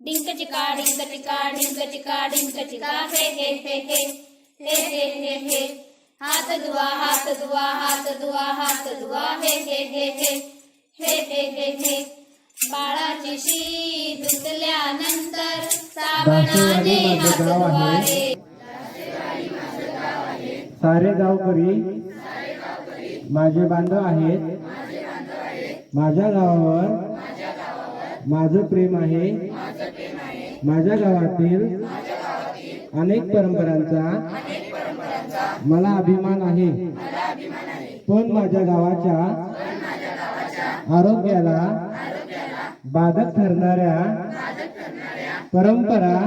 डिंक चिका डिंक चिका डिंक चिका डिंक चिका हे हे हे हे हे हे हे हे हात धुवा हात धुवा हात धुवा हात धुवा हे हे हे हे हे हे हे हे बाळाची शी धुतल्यानंतर साबणाने हात धुवावे. सारे गावकरी माझे बांधव आहेत. माझ्या गावावर माझं प्रेम आहे. माझ्या गावातील अनेक परंपरांचा मला अभिमान आहे. पण माझ्या गावाच्या आरोग्याला बाधक ठरणाऱ्या परंपरा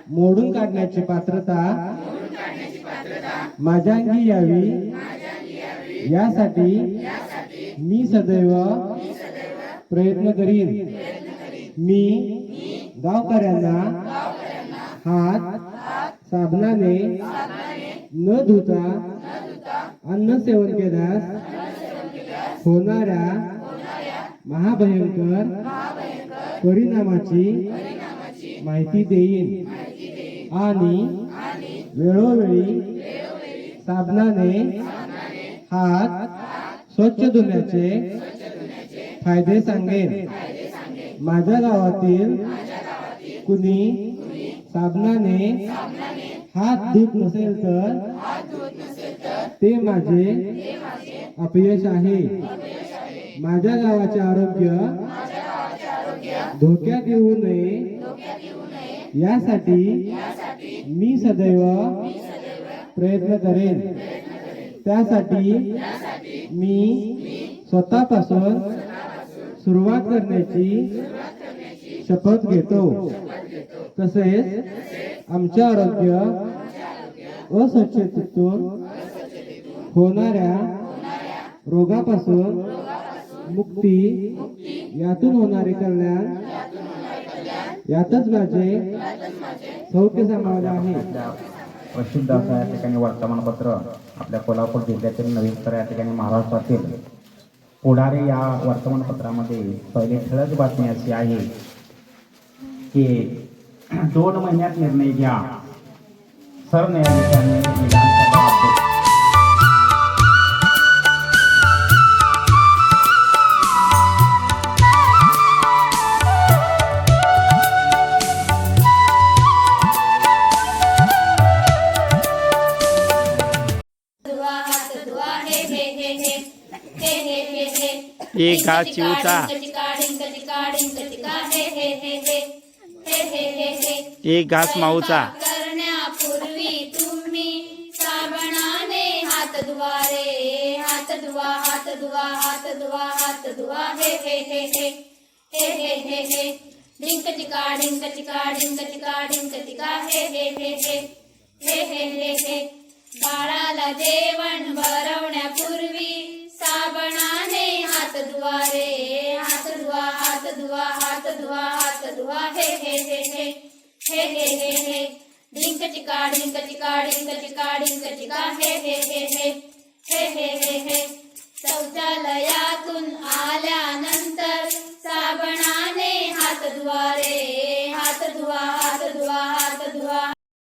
मोडून काढण्याची पात्रता माझ्या अंगी यावी यासाठी मी सदैव प्रयत्न करीन. मी गावकऱ्यांना हात साबणाने न धुता अन्न सेवन केल्यास होणाऱ्या महाभयंकर परिणामाची माहिती देईन आणि वेळोवेळी साबणाने हात स्वच्छ धुण्याचे फायदे सांगेन. माझ्या गावातील कुणी साबणाने हात धुत नसेल तर ते माझे अपयश आहे. माझ्या गावाचे आरोग्य धोक्यात येऊ नये यासाठी मी सदैव प्रयत्न करेन. त्यासाठी मी स्वतःपासून सुरुवात करण्याची शपथ घेतो. तसेच आमचे आरोग्य अस्वच्छतेतून होणाऱ्या रोगापासून मुक्ती यातून होणारे कल्याण यातच माझे सौख्य सामावले आहे. प्रसिद्ध असं या ठिकाणी वर्तमानपत्र आपल्या कोल्हापूर जिल्ह्यातील नवीन तर या ठिकाणी महाराष्ट्रातील पुढारी या वर्तमानपत्रामध्ये पहिली ठळक बातमी अशी आहे की 2 महिन्यात निर्णय घ्या. सरन्यायाधीशांनी विधानसभा अध्यक्ष एक घास चिवचा एक घास माऊचा करण्यापूर्वी तुम्ही साबणाने हात धुवारे. हात धुवा हात धुवा हात धुवा हात धुवा हे हे हे हे हे हे हे हे डिंक चिका डिंक चिका डिंक चिका डिंक चिका हे हे हे हे हे हे हे हे बाळाला जेवण भरवण्यापूर्वी साबणाने हात धुवारे. हात धुवा हात धुवा हात धुवा हात धुवा हे हे हे हे हे हे हे हे डिंक चिका डिंक चिका डिंक चिका डिंक चिका हे हे हे हे हे हे